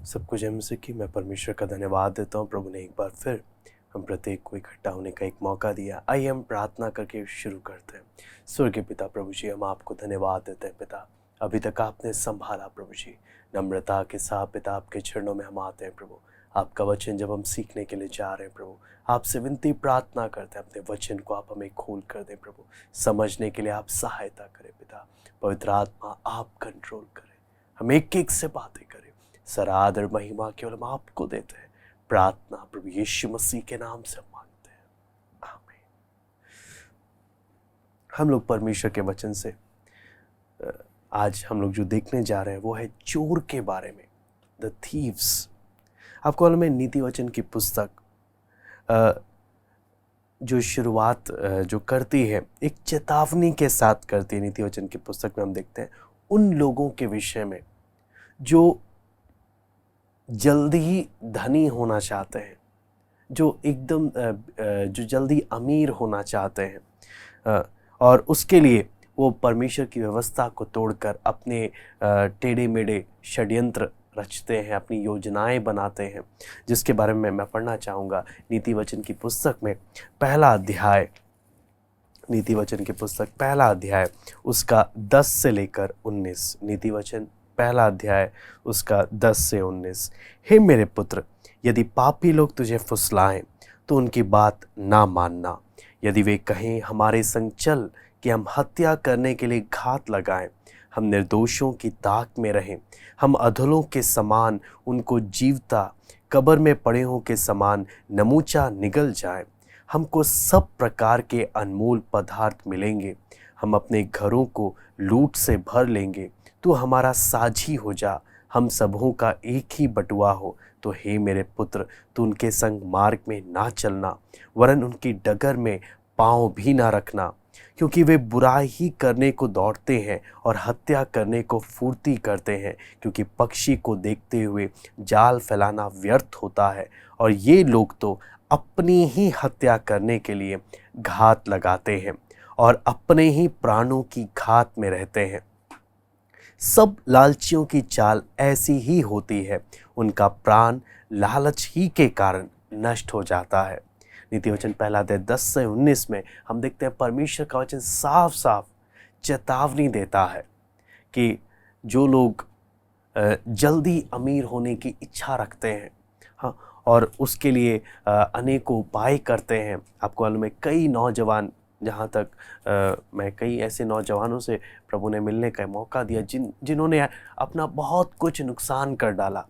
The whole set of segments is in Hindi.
सब कुछ हमसे कि मैं परमेश्वर का धन्यवाद देता हूँ। प्रभु ने एक बार फिर हम प्रत्येक को इकट्ठा होने का एक मौका दिया। आइए हम प्रार्थना करके शुरू करते हैं। स्वर्गीय पिता प्रभु जी, हम आपको धन्यवाद देते हैं पिता, अभी तक आपने संभाला प्रभु जी। नम्रता के साथ पिता आपके चरणों में हम आते हैं प्रभु। आपका वचन जब हम सीखने के लिए जा रहे हैं प्रभु, आपसे विनती प्रार्थना करते हैं, अपने वचन को आप हमें खोल कर दें प्रभु। समझने के लिए आप सहायता करें पिता। पवित्र आत्मा आप कंट्रोल करें, हम एक एक से बातें करें। सराध और महिमा केवल हम आपको देते हैं। प्रार्थना प्रभु यीशु मसीह के नाम से मांगते हैं, आमीन। हम लोग परमेश्वर के वचन से आज हम लोग जो देखने जा रहे हैं वो है चोर के बारे में, द थीव्स। आपको मालूम है नीति वचन की पुस्तक जो शुरुआत जो करती है एक चेतावनी के साथ करती है। नीति वचन की पुस्तक में हम देखते हैं उन लोगों के विषय में जो जल्दी ही धनी होना चाहते हैं, जो एकदम जो जल्दी अमीर होना चाहते हैं, और उसके लिए वो परमेश्वर की व्यवस्था को तोड़कर अपने टेढ़े मेढ़े षड्यंत्र रचते हैं, अपनी योजनाएं बनाते हैं, जिसके बारे में मैं पढ़ना चाहूँगा। नीति वचन की पुस्तक में पहला अध्याय, नीति वचन की पुस्तक पहला अध्याय उसका 10 से लेकर 19। नीति वचन पहला अध्याय उसका 10 से 19। हे मेरे पुत्र, यदि पापी लोग तुझे फुसलाएं तो उनकी बात ना मानना। यदि वे कहें हमारे संग चल कि हम हत्या करने के लिए घात लगाएं, हम निर्दोषों की ताक में रहें, हम अधलों के समान उनको जीवता, कब्र में पड़े हों के समान नमूचा निगल जाए, हमको सब प्रकार के अनमोल पदार्थ मिलेंगे, हम अपने घरों को लूट से भर लेंगे। तू हमारा साझी हो जा, हम सबों का एक ही बटुआ हो। तो हे मेरे पुत्र, तू उनके संग मार्ग में ना चलना, वरन उनकी डगर में पाँव भी ना रखना, क्योंकि वे बुराई ही करने को दौड़ते हैं और हत्या करने को फुर्ती करते हैं। क्योंकि पक्षी को देखते हुए जाल फैलाना व्यर्थ होता है, और ये लोग तो अपनी ही हत्या करने के लिए घात लगाते हैं और अपने ही प्राणों की घात में रहते हैं। सब लालचियों की चाल ऐसी ही होती है, उनका प्राण लालच ही के कारण नष्ट हो जाता है। नीति वचन पहला अध्याय 10 से 19 में हम देखते हैं परमेश्वर का वचन साफ साफ चेतावनी देता है कि जो लोग जल्दी अमीर होने की इच्छा रखते हैं, हाँ, और उसके लिए अनेकों उपाय करते हैं। आपको मालूम है कई नौजवान, जहाँ तक मैं कई ऐसे नौजवानों से प्रभु ने मिलने का मौका दिया जिन्होंने अपना बहुत कुछ नुकसान कर डाला।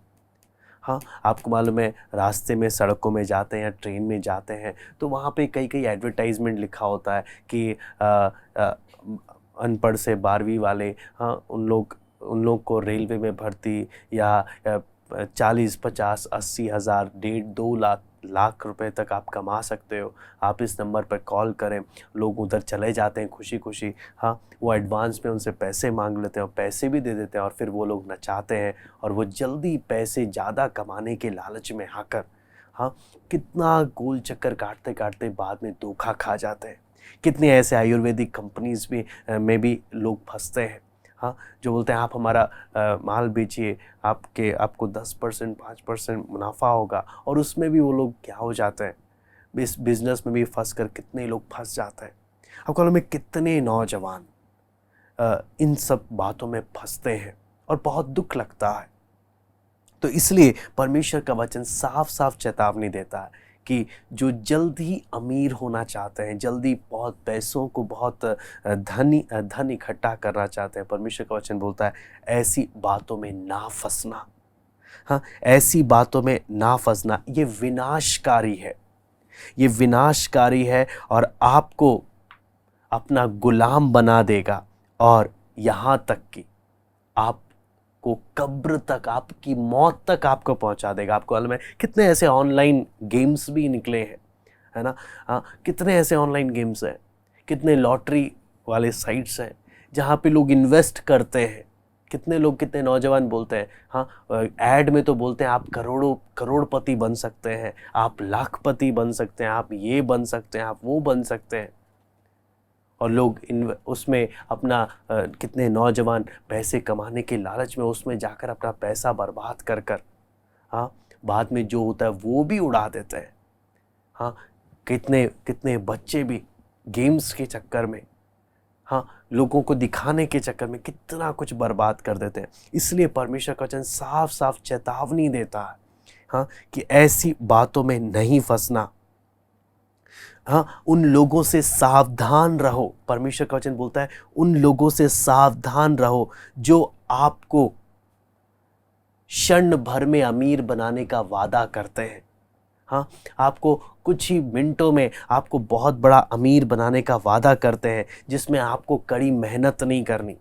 हाँ, आपको मालूम है रास्ते में, सड़कों में जाते हैं या ट्रेन में जाते हैं तो वहाँ पे कई कई एडवर्टाइजमेंट लिखा होता है कि अनपढ़ से 12वीं वाले, हाँ, उन लोग को रेलवे में भर्ती, या 40, 50, 80 हज़ार, 1.5, 2 लाख रुपए तक आप कमा सकते हो। आप इस नंबर पर कॉल करें। लोग उधर चले जाते हैं खुशी खुशी, हाँ, वो एडवांस में उनसे पैसे मांग लेते हैं और पैसे भी दे देते हैं, और फिर वो लोग नचाते हैं और वो जल्दी पैसे ज़्यादा कमाने के लालच में आकर, हाँ, कितना गोल चक्कर काटते काटते बाद में धोखा खा जाते हैं। कितने ऐसे आयुर्वेदिक कंपनीज में भी लोग फंसते हैं, हाँ, जो बोलते हैं आप हमारा माल बेचिए, आपको 10%, 5% मुनाफा होगा, और उसमें भी वो लोग क्या हो जाते हैं, इस बिजनेस में भी फंस कर कितने लोग फंस जाते हैं। आपको मालूम है कितने नौजवान इन सब बातों में फंसते हैं और बहुत दुख लगता है। तो इसलिए परमेश्वर का वचन साफ साफ चेतावनी देता है कि जो जल्दी अमीर होना चाहते हैं, जल्दी बहुत पैसों को, बहुत धन इकट्ठा करना चाहते हैं, परमेश्वर का वचन बोलता है ऐसी बातों में ना फंसना। हाँ, ऐसी बातों में ना फंसना, ये विनाशकारी है, ये विनाशकारी है और आपको अपना गुलाम बना देगा, और यहाँ तक कि आप को कब्र तक, आपकी मौत तक आपको पहुंचा देगा। आपको मालूम है कितने ऐसे ऑनलाइन गेम्स भी निकले हैं, है ना, हाँ, कितने ऐसे ऑनलाइन गेम्स हैं, कितने लॉटरी वाले साइट्स हैं जहाँ पे लोग इन्वेस्ट करते हैं। कितने लोग, कितने नौजवान बोलते हैं, हाँ, ऐड में तो बोलते हैं आप करोड़पति बन सकते हैं, आप लाखपति बन सकते हैं, आप ये बन सकते हैं, आप वो बन सकते हैं, और लोग उसमें अपना कितने नौजवान पैसे कमाने के लालच में उसमें जाकर अपना पैसा बर्बाद कर हाँ, बाद में जो होता है वो भी उड़ा देते हैं। हाँ, कितने कितने बच्चे भी गेम्स के चक्कर में, हाँ, लोगों को दिखाने के चक्कर में कितना कुछ बर्बाद कर देते हैं। इसलिए परमेश्वर का वचन साफ साफ चेतावनी देता है, हाँ, कि ऐसी बातों में नहीं फंसना। हाँ, उन लोगों से सावधान रहो। परमेश्वर का वचन बोलता है उन लोगों से सावधान रहो जो आपको क्षण भर में अमीर बनाने का वादा करते हैं। हाँ, आपको कुछ ही मिनटों में आपको बहुत बड़ा अमीर बनाने का वादा करते हैं, जिसमें आपको कड़ी मेहनत नहीं करनी।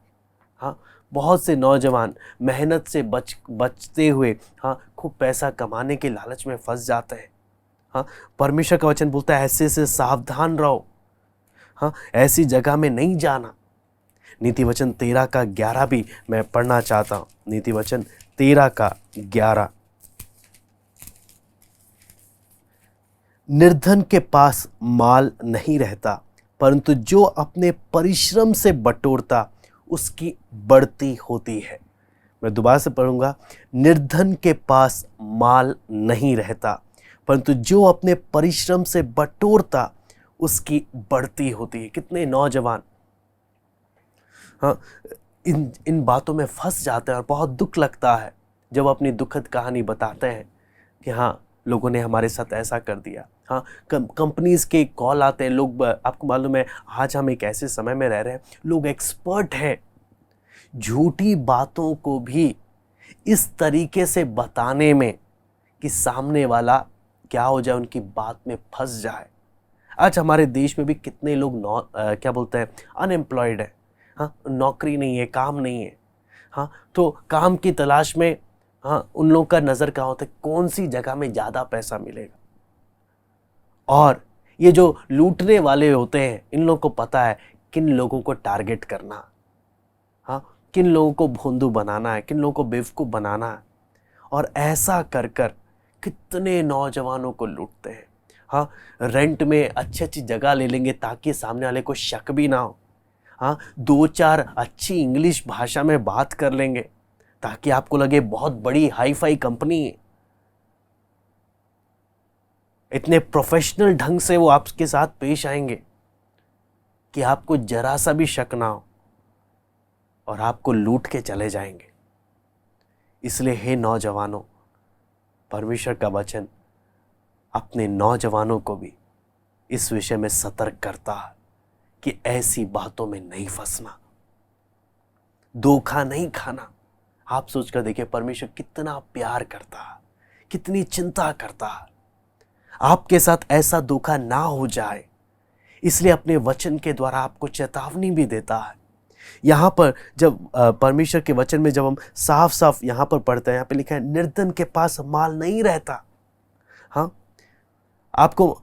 हाँ, बहुत से नौजवान मेहनत से बचते हुए, हाँ, खूब पैसा कमाने के लालच में फंस जाते हैं। हाँ, परमेश्वर का वचन बोलता है ऐसे से सावधान रहो। हाँ, ऐसी जगह में नहीं जाना। नीति वचन 13 का 11 भी मैं पढ़ना चाहता हूँ। नीति वचन 13 का 11। निर्धन के पास माल नहीं रहता, परंतु जो अपने परिश्रम से बटोरता उसकी बढ़ती होती है। मैं दोबारा से पढ़ूंगा। निर्धन के पास माल नहीं रहता, परंतु जो अपने परिश्रम से बटोरता उसकी बढ़ती होती है। कितने नौजवान, हाँ, इन बातों में फंस जाते हैं और बहुत दुख लगता है जब अपनी दुखद कहानी बताते हैं कि हाँ, लोगों ने हमारे साथ ऐसा कर दिया। हाँ, कंपनीज के कॉल आते हैं। लोग, आपको मालूम है आज हम एक ऐसे समय में रह रहे हैं, लोग एक्सपर्ट हैं झूठी बातों को भी इस तरीके से बताने में कि सामने वाला क्या हो जाए, उनकी बात में फंस जाए। आज हमारे देश में भी कितने लोग क्या बोलते हैं, अनएम्प्लॉयड है। हाँ, नौकरी नहीं है, काम नहीं है। हाँ, तो काम की तलाश में, हाँ, उन लोगों का नज़र कहाँ होता है, कौन सी जगह में ज़्यादा पैसा मिलेगा। और ये जो लूटने वाले होते हैं, इन लोगों को पता है किन लोगों को टारगेट करना, हाँ, किन लोगों को भोंदू बनाना है, किन लोगों को बेवकूफ़ बनाना है। और ऐसा कर कर कितने नौजवानों को लूटते हैं। हाँ, रेंट में अच्छी अच्छी जगह ले लेंगे ताकि सामने वाले को शक भी ना हो। हाँ, 2-4 अच्छी इंग्लिश भाषा में बात कर लेंगे ताकि आपको लगे बहुत बड़ी हाई फाई कंपनी है। इतने प्रोफेशनल ढंग से वो आपके साथ पेश आएंगे कि आपको जरा सा भी शक ना हो और आपको लूट के चले जाएंगे। इसलिए हे नौजवानों, परमेश्वर का वचन अपने नौजवानों को भी इस विषय में सतर्क करता है कि ऐसी बातों में नहीं फंसना, धोखा नहीं खाना। आप सोचकर देखिए परमेश्वर कितना प्यार करता है, कितनी चिंता करता है आपके साथ ऐसा धोखा ना हो जाए। इसलिए अपने वचन के द्वारा आपको चेतावनी भी देता है। यहाँ पर जब परमेश्वर के वचन में जब हम साफ साफ यहाँ पर पढ़ते हैं, यहाँ पे लिखा है निर्धन के पास माल नहीं रहता। हाँ, आपको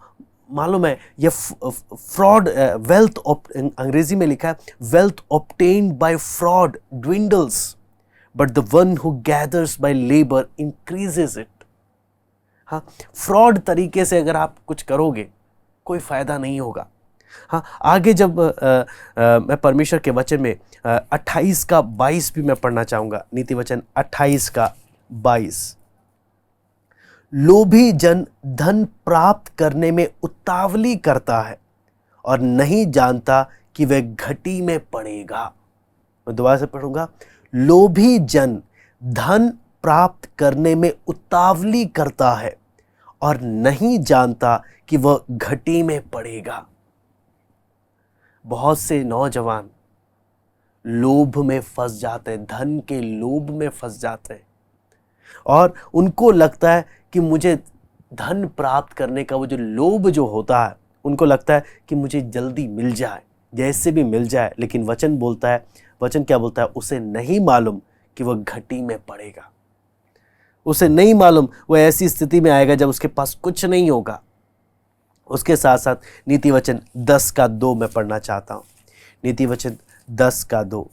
मालूम है ये फ्रॉड, वेल्थ, अंग्रेजी में लिखा है wealth obtained by fraud dwindles, but the one who gathers by labour increases it. हाँ, फ्रॉड तरीके से अगर आप कुछ करोगे कोई फायदा नहीं होगा। हाँ, आगे जब मैं परमेश्वर के वचन में 28 का 22 भी मैं पढ़ना चाहूँगा। नीति वचन 28 का 22। लोभी जन धन प्राप्त करने में उतावली करता है और नहीं जानता कि वह घटी में पड़ेगा। मैं दोबारा से पढ़ूंगा। लोभी जन धन प्राप्त करने में उतावली करता है और नहीं जानता कि वह घटी में पड़ेगा। बहुत से नौजवान लोभ में फंस जाते हैं, धन के लोभ में फंस जाते हैं और उनको लगता है कि मुझे धन प्राप्त करने का वो जो लोभ जो होता है, उनको लगता है कि मुझे जल्दी मिल जाए, जैसे भी मिल जाए। लेकिन वचन बोलता है, वचन क्या बोलता है, उसे नहीं मालूम कि वह घटी में पड़ेगा। उसे नहीं मालूम वो ऐसी स्थिति में आएगा जब उसके पास कुछ नहीं होगा। उसके साथ साथ नीति वचन 10 का 2 मैं पढ़ना चाहता हूँ। नीति वचन 10 का 2।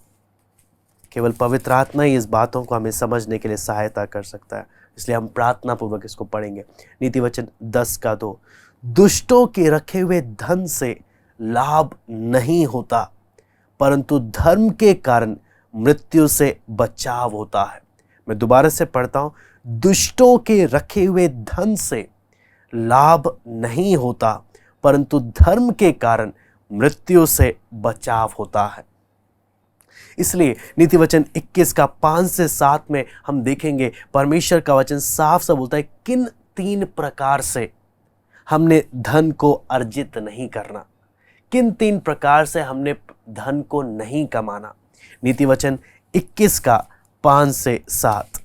केवल पवित्र आत्मा ही इस बातों को हमें समझने के लिए सहायता कर सकता है, इसलिए हम प्रार्थना पूर्वक इसको पढ़ेंगे। नीति वचन 10 का 2। दुष्टों के रखे हुए धन से लाभ नहीं होता, परंतु धर्म के कारण मृत्यु से बचाव होता है। मैं दोबारा से पढ़ता हूं, दुष्टों के रखे हुए धन से लाभ नहीं होता, परंतु धर्म के कारण मृत्यु से बचाव होता है। इसलिए नीति वचन 21 का 5 से 7 में हम देखेंगे परमेश्वर का वचन साफ साफ बोलता है किन 3 प्रकार से हमने धन को अर्जित नहीं करना, किन 3 प्रकार से हमने धन को नहीं कमाना। नीति वचन 21 का 5 से 7,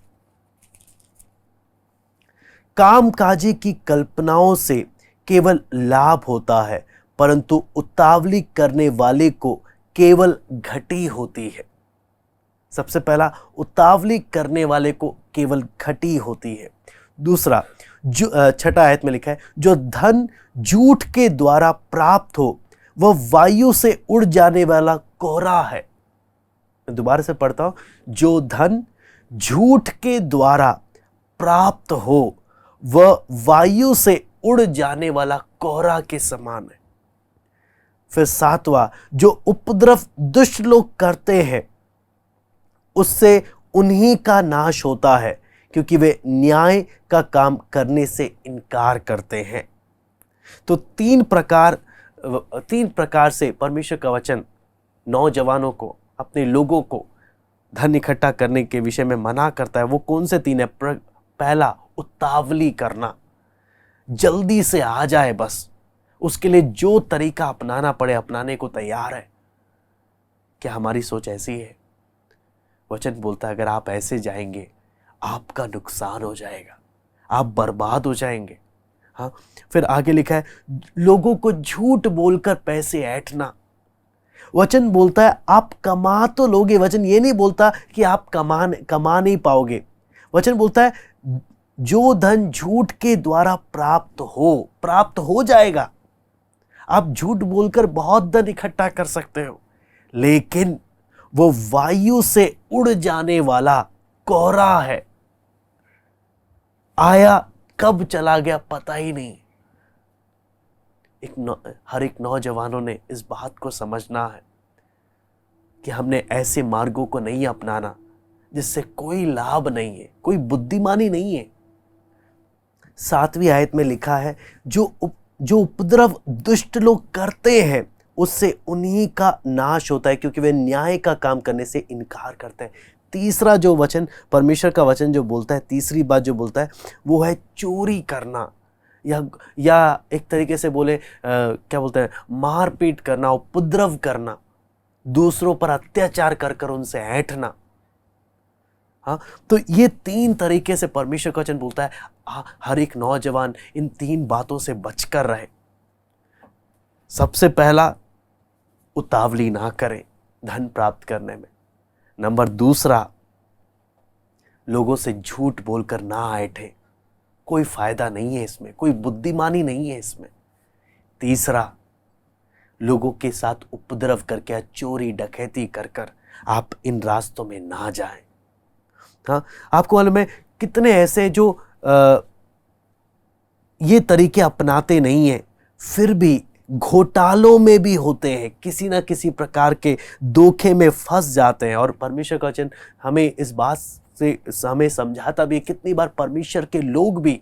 कामकाजी की कल्पनाओं से केवल लाभ होता है, परंतु उतावली करने वाले को केवल घटी होती है। सबसे पहला, उतावली करने वाले को केवल घटी होती है। दूसरा, जो छठा आयत में लिखा है, जो धन झूठ के द्वारा प्राप्त हो वह वायु से उड़ जाने वाला कोहरा है। मैं दोबारा से पढ़ता हूं, जो धन झूठ के द्वारा प्राप्त हो वह वायु से उड़ जाने वाला कोहरा के समान है। फिर 7वां, जो उपद्रव दुष्ट लोग करते हैं उससे उन्हीं का नाश होता है, क्योंकि वे न्याय का काम करने से इनकार करते हैं। तो 3 प्रकार से परमेश्वर का वचन नौजवानों को, अपने लोगों को धन इकट्ठा करने के विषय में मना करता है। वो कौन से 3 है? पहला, उतावली करना, जल्दी से आ जाए, बस उसके लिए जो तरीका अपनाना पड़े अपनाने को तैयार है। क्या हमारी सोच ऐसी है? वचन बोलता है अगर आप ऐसे जाएंगे आपका नुकसान हो जाएगा, आप बर्बाद हो जाएंगे। हाँ, फिर आगे लिखा है लोगों को झूठ बोलकर पैसे ऐंठना। वचन बोलता है आप कमा तो लोगे, वचन ये नहीं बोलता कि आप कमा नहीं पाओगे। वचन बोलता है जो धन झूठ के द्वारा प्राप्त हो जाएगा। आप झूठ बोलकर बहुत धन इकट्ठा कर सकते हो, लेकिन वो वायु से उड़ जाने वाला कोहरा है, आया कब चला गया पता ही नहीं। हर एक नौजवानों ने इस बात को समझना है कि हमने ऐसे मार्गों को नहीं अपनाना जिससे कोई लाभ नहीं है, कोई बुद्धिमानी नहीं है। 7वीं आयत में लिखा है जो उपद्रव दुष्ट लोग करते हैं उससे उन्हीं का नाश होता है, क्योंकि वे न्याय का काम करने से इनकार करते हैं। तीसरा जो वचन, परमेश्वर का वचन जो बोलता है, तीसरी बात जो बोलता है वो है चोरी करना, या एक तरीके से बोले क्या बोलते हैं, मारपीट करना, उपद्रव करना, दूसरों पर अत्याचार कर उनसे ऐंठना। हाँ, तो ये 3 तरीके से परमेश्वर का वचन बोलता है हर एक नौजवान इन 3 बातों से बचकर रहे। सबसे पहला, उतावली ना करें धन प्राप्त करने में। नंबर 2, लोगों से झूठ बोलकर ना ऐंठे, कोई फायदा नहीं है इसमें, कोई बुद्धिमानी नहीं है इसमें। 3, लोगों के साथ उपद्रव करके, चोरी डकैती कर आप इन रास्तों में ना जाएं। हाँ, आपको मालूम है कितने ऐसे जो ये तरीके अपनाते नहीं हैं फिर भी घोटालों में भी होते हैं, किसी ना किसी प्रकार के धोखे में फंस जाते हैं। और परमेश्वर का वचन हमें इस बात से हमें समझाता भी है, कितनी बार परमेश्वर के लोग भी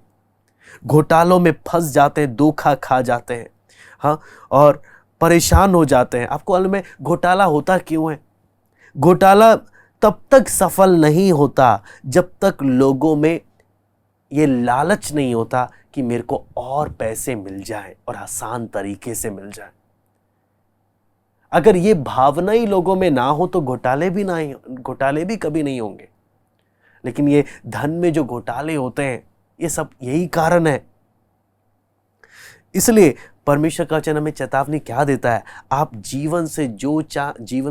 घोटालों में फंस जाते हैं, धोखा खा जाते हैं, हाँ, और परेशान हो जाते हैं। आपको मालूम है घोटाला होता क्यों है? घोटाला तब तक सफल नहीं होता जब तक लोगों में ये लालच नहीं होता कि मेरे को और पैसे मिल जाए और आसान तरीके से मिल जाए। अगर ये भावना ही लोगों में ना हो तो घोटाले भी कभी नहीं होंगे। लेकिन ये धन में जो घोटाले होते हैं ये सब यही कारण है। इसलिए परमेश्वर का वचन हमें चेतावनी क्या देता है? आप जीवन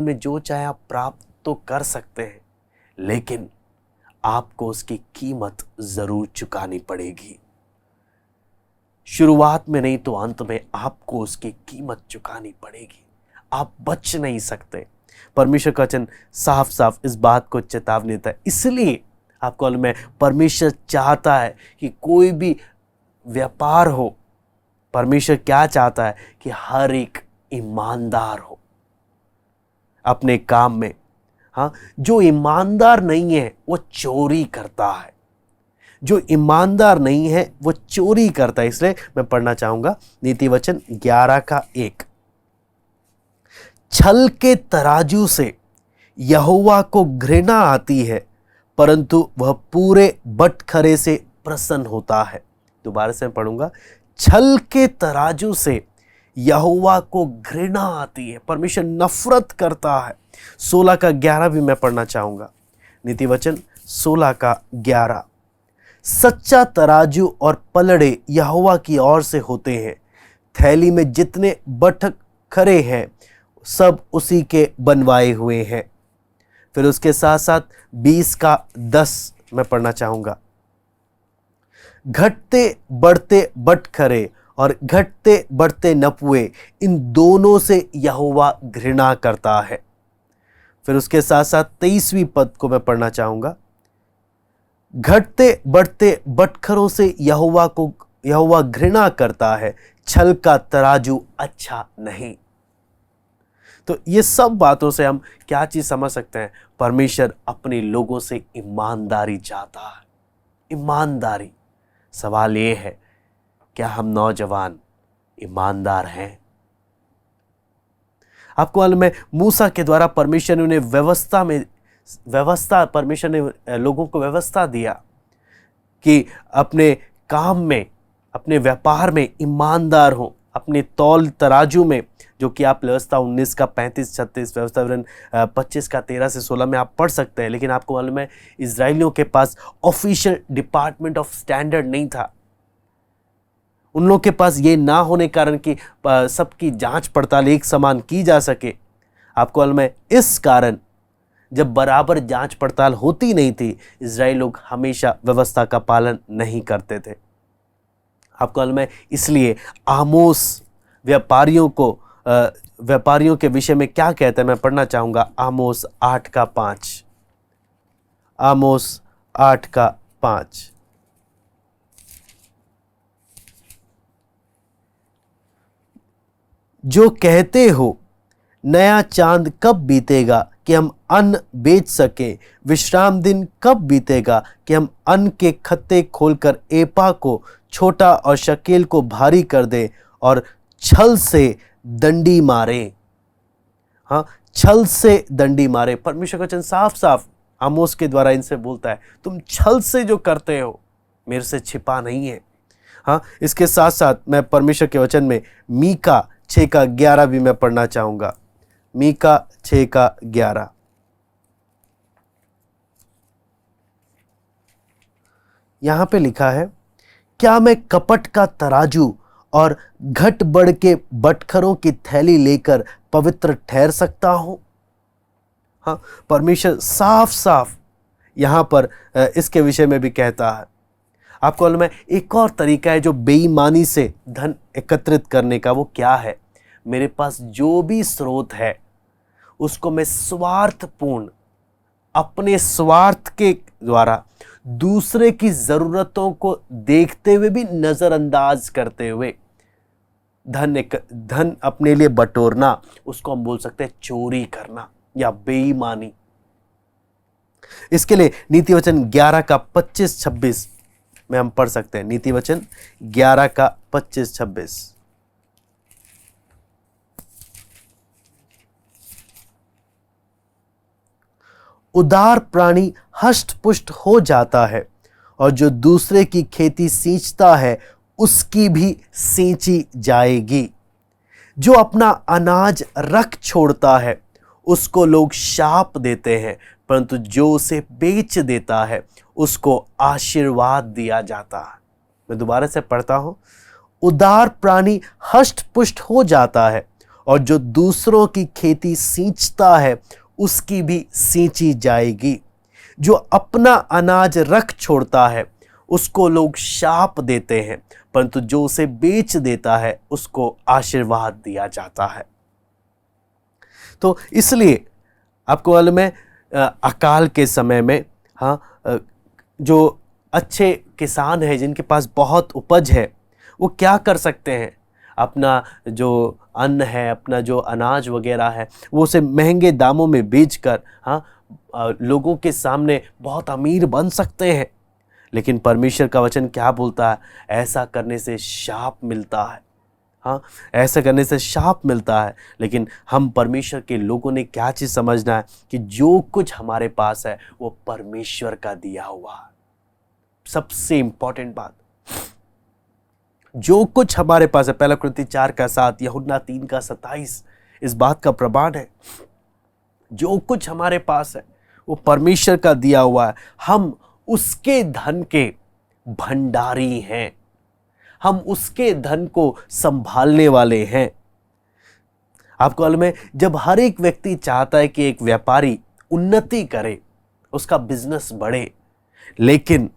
में जो चाहे आप प्राप्त तो कर सकते हैं, लेकिन आपको उसकी कीमत जरूर चुकानी पड़ेगी। शुरुआत में नहीं तो अंत में आपको उसकी कीमत चुकानी पड़ेगी। आप बच नहीं सकते। परमेश्वर का वचन साफ साफ इस बात को चेतावनी देता है। इसलिए आपको मालूम है परमेश्वर चाहता है कि कोई भी व्यापार हो, परमेश्वर क्या चाहता है कि हर एक ईमानदार हो अपने काम में, हाँ, जो ईमानदार नहीं है वो चोरी करता है, जो ईमानदार नहीं है वो चोरी करता है। इसलिए मैं पढ़ना चाहूंगा नीति वचन 11 का 1। छल के तराजू से यहोवा को घृणा आती है, परंतु वह पूरे बटखरे से प्रसन्न होता है। दोबारा से मैं पढ़ूंगा, छल के तराजू से यहोवा को घृणा आती है, परमेश्वर नफरत करता है। 16 का 11 भी मैं पढ़ना चाहूंगा, नीति वचन 16 का 11। सच्चा तराजू और पलड़े यहोवा की ओर से होते हैं, थैली में जितने बटखरे हैं सब उसी के बनवाए हुए हैं। फिर उसके साथ साथ 20 का 10 मैं पढ़ना चाहूंगा, घटते बढ़ते बटखरे और घटते बढ़ते नपुए, इन दोनों से यहोवा घृणा करता है। फिर उसके साथ साथ 23वीं पद को मैं पढ़ना चाहूंगा, घटते बढ़ते बटखरों से यहोवा घृणा करता है, छल का तराजू अच्छा नहीं। तो ये सब बातों से हम क्या चीज समझ सकते हैं? परमेश्वर अपने लोगों से ईमानदारी चाहता है, ईमानदारी। सवाल ये है, क्या हम नौजवान ईमानदार हैं? आपको मालूम है, मूसा के द्वारा परमेश्वर ने उन्हें परमेश्वर ने लोगों को व्यवस्था दिया कि अपने काम में, अपने व्यापार में ईमानदार हो, अपने तौल तराजू में, जो कि आप व्यवस्था 19 का 35-36, व्यवस्था विवरण 25 का 13 से 16 में आप पढ़ सकते हैं। लेकिन आपको मालूम है, इजरायलियों के पास ऑफिशियल डिपार्टमेंट ऑफ स्टैंडर्ड नहीं था। उन लोगों के पास ये ना होने कारण कि सबकी जांच पड़ताल एक समान की जा सके। आपको मालूम है, इस कारण जब बराबर जांच पड़ताल होती नहीं थी, इजराइल लोग हमेशा व्यवस्था का पालन नहीं करते थे। आपको मालूम है, इसलिए आमोस व्यापारियों के विषय में क्या कहता है, मैं पढ़ना चाहूंगा आमोस 8 का 5। आमोस 8 का 5। जो कहते हो नया चांद कब बीतेगा कि हम अन्न बेच सके, विश्राम दिन कब बीतेगा कि हम अन्न के खत्ते खोलकर एपा को छोटा और शकेल को भारी कर दे और छल से दंडी मारे। हाँ, छल से दंडी मारे। परमेश्वर का वचन साफ साफ आमोस के द्वारा इनसे बोलता है, तुम छल से जो करते हो मेरे से छिपा नहीं है। हाँ, इसके साथ साथ मैं परमेश्वर के वचन में मीका 6 का 11 भी मैं पढ़ना चाहूंगा। मीका 6 का 11। यहां पे लिखा है, क्या मैं कपट का तराजू और घट बढ़ के बटखरों की थैली लेकर पवित्र ठहर सकता हूं? हाँ, परमेश्वर साफ साफ यहां पर इसके विषय में भी कहता है। आपको मालूम है, एक और तरीका है जो बेईमानी से धन एकत्रित करने का, वो क्या है? मेरे पास जो भी स्रोत है उसको मैं स्वार्थपूर्ण, अपने स्वार्थ के द्वारा दूसरे की जरूरतों को देखते हुए भी नजरअंदाज करते हुए धन अपने लिए बटोरना, उसको हम बोल सकते हैं चोरी करना या बेईमानी। इसके लिए नीति वचन 11 का 25-26 में हम पढ़ सकते हैं। नीति वचन 11 का 25-26। उदार प्राणी हष्ट पुष्ट हो जाता है और जो दूसरे की खेती सींचता है उसकी भी सींची जाएगी। जो अपना अनाज रख छोड़ता है उसको लोग शाप देते हैं, परंतु जो उसे बेच देता है उसको आशीर्वाद दिया जाता है। मैं दोबारा से पढ़ता हूं, उदार प्राणी हष्ट पुष्ट हो जाता है और जो दूसरों की खेती सींचता है उसकी भी सींची जाएगी। जो अपना अनाज रख छोड़ता है उसको लोग शाप देते हैं, परंतु जो उसे बेच देता है उसको आशीर्वाद दिया जाता है। तो इसलिए आपको मालूम है, अकाल के समय में जो अच्छे किसान हैं जिनके पास बहुत उपज है, वो क्या कर सकते हैं? अपना जो अन्न है, अपना जो अनाज वगैरह है, वो उसे महंगे दामों में बेचकर लोगों के सामने बहुत अमीर बन सकते हैं। लेकिन परमेश्वर का वचन क्या बोलता है? ऐसा करने से शाप मिलता है। ऐसा करने से शाप मिलता है। लेकिन हम परमेश्वर के लोगों ने क्या चीज़ समझना है कि जो कुछ हमारे पास है वो परमेश्वर का दिया हुआ है। सबसे इंपॉर्टेंट बात, जो कुछ हमारे पास है, 1 कुरिन्थी 4:7, यूहन्ना 3:27 इस बात का प्रमाण है। जो कुछ हमारे पास है वो परमेश्वर का दिया हुआ है। हम उसके धन के भंडारी हैं, हम उसके धन को संभालने वाले हैं। आपको मालूम है, जब हर एक व्यक्ति चाहता है कि एक व्यापारी उन्नति करे, उसका बिजनेस बढ़े, लेकिन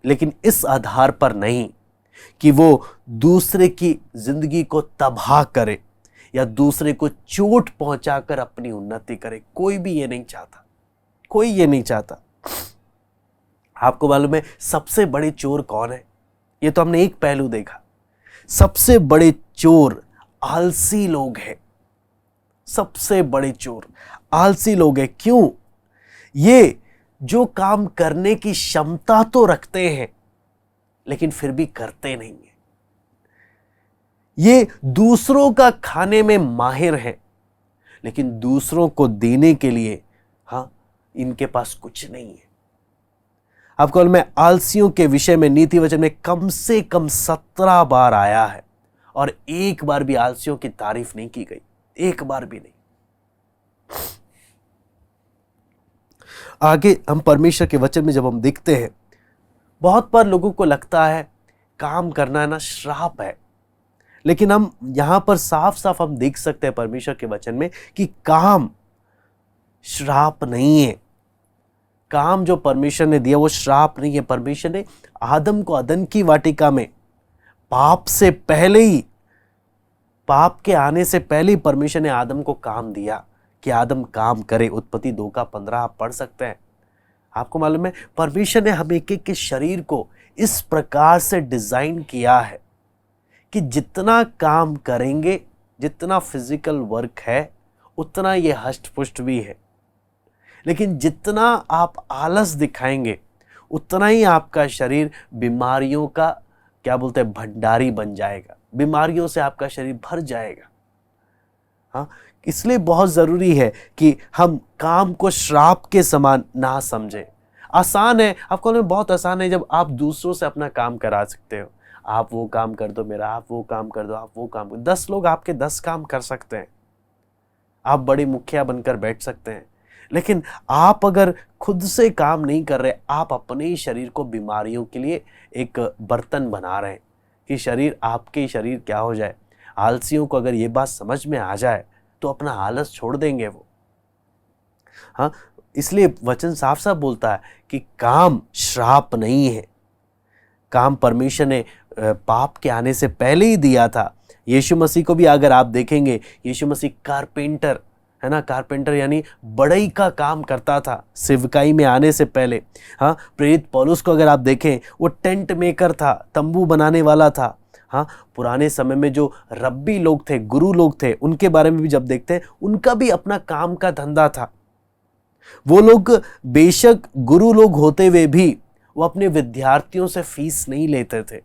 लेकिन इस आधार पर नहीं कि वो दूसरे की जिंदगी को तबाह करे या दूसरे को चोट पहुंचाकर अपनी उन्नति करे। कोई भी ये नहीं चाहता, कोई ये नहीं चाहता। आपको मालूम है सबसे बड़े चोर कौन है? ये तो हमने एक पहलू देखा। सबसे बड़े चोर आलसी लोग हैं। सबसे बड़े चोर आलसी लोग हैं। क्यों? ये जो काम करने की क्षमता तो रखते हैं लेकिन फिर भी करते नहीं है। ये दूसरों का खाने में माहिर है लेकिन दूसरों को देने के लिए इनके पास कुछ नहीं है। आपको मैं आलसियों के विषय में नीति वचन में कम से कम 17 बार आया है और एक बार भी आलसियों की तारीफ नहीं की गई, एक बार भी नहीं। आगे हम परमेश्वर के वचन में जब हम देखते हैं, बहुत बार लोगों को लगता है काम करना ना श्राप है, लेकिन हम यहां पर साफ साफ हम देख सकते हैं परमेश्वर के वचन में कि काम श्राप नहीं है। काम जो परमेश्वर ने दिया वो श्राप नहीं है। परमेश्वर ने आदम को अदन की वाटिका में पाप से पहले ही, पाप के आने से पहले ही परमेश्वर ने आदम को काम दिया कि आदम काम करे। उत्पत्ति 2:15 आप पढ़ सकते हैं। आपको मालूम है परमेश्वर ने हम एक एक के शरीर को इस प्रकार से डिजाइन किया है कि जितना काम करेंगे, जितना फिजिकल वर्क है, उतना ये हष्ट-पुष्ट भी है। लेकिन जितना आप आलस दिखाएंगे उतना ही आपका शरीर बीमारियों का भंडारी बन जाएगा। बीमारियों से आपका शरीर भर जाएगा। इसलिए बहुत जरूरी है कि हम काम को श्राप के समान ना समझें। आसान है, आपको बहुत आसान है जब आप दूसरों से अपना काम करा सकते हो। आप वो काम कर दो मेरा, आप वो काम कर दो, आप वो काम कर दो। 10 लोग आपके 10 काम कर सकते हैं। आप बड़े मुखिया बनकर बैठ सकते हैं, लेकिन आप अगर खुद से काम नहीं कर रहे, आप अपने ही शरीर को बीमारियों के लिए एक बर्तन बना रहे हैं कि आपके शरीर क्या हो जाए। आलसियों को अगर ये बात समझ में आ जाए तो अपना आलस छोड़ देंगे वो। इसलिए वचन साफ साफ बोलता है कि काम श्राप नहीं है। काम परमेश्वर ने पाप के आने से पहले ही दिया था। यीशु मसीह को भी अगर आप देखेंगे, यीशु मसीह कारपेंटर है ना, कारपेंटर यानी बढ़ई का काम करता था सेवकाई में आने से पहले। प्रेरित पौलुस को अगर आप देखें, वो टेंट मेकर था, तंबू बनाने वाला था। पुराने समय में जो रब्बी लोग थे, गुरु लोग थे, उनके बारे में भी जब देखते हैं, उनका भी अपना काम का धंधा था। वो लोग बेशक गुरु लोग होते हुए भी वो अपने विद्यार्थियों से फीस नहीं लेते थे।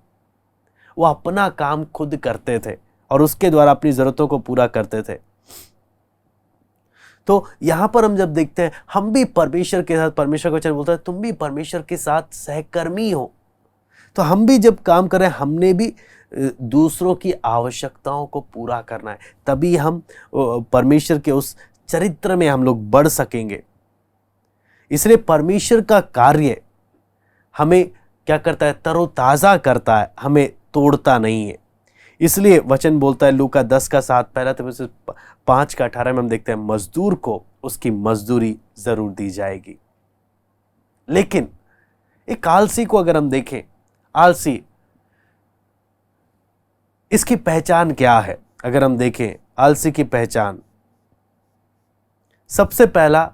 वो अपना काम खुद करते थे और उसके द्वारा अपनी जरूरतों को पूरा करते थे। तो यहां पर हम जब देखते हैं, हम भी परमेश्वर के साथ, परमेश्वर का वचन बोलता है तुम भी परमेश्वर के साथ सहकर्मी हो। तो हम भी जब काम करें, हमने भी दूसरों की आवश्यकताओं को पूरा करना है, तभी हम परमेश्वर के उस चरित्र में हम लोग बढ़ सकेंगे। इसलिए परमेश्वर का कार्य हमें क्या करता है? तरोताजा करता है, हमें तोड़ता नहीं है। इसलिए वचन बोलता है लूका 10:7, पहला तिमुथियुस 5:18 में हम देखते हैं मजदूर को उसकी मजदूरी जरूर दी जाएगी। लेकिन एक आलसी को अगर हम देखें, आलसी, इसकी पहचान क्या है? अगर हम देखें आलसी की पहचान, सबसे पहला,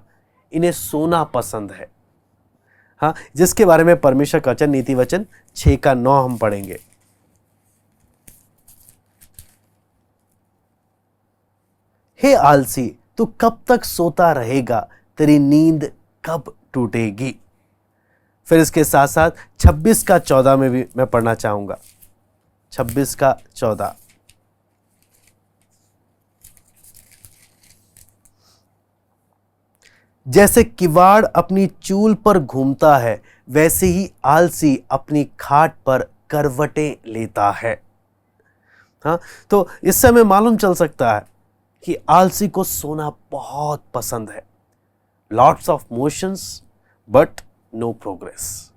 इन्हें सोना पसंद है। जिसके बारे में परमेश्वर का वचन नीति वचन 6:9 हम पढ़ेंगे। हे आलसी, तू कब तक सोता रहेगा, तेरी नींद कब टूटेगी। फिर इसके साथ साथ 26 का 14 में भी मैं पढ़ना चाहूंगा। 26 का 14, जैसे किवाड़ अपनी चूल पर घूमता है, वैसे ही आलसी अपनी खाट पर करवटें लेता है। हाँ, तो इससे हमें मालूम चल सकता है कि आलसी को सोना बहुत पसंद है। Lots of motions but no progress.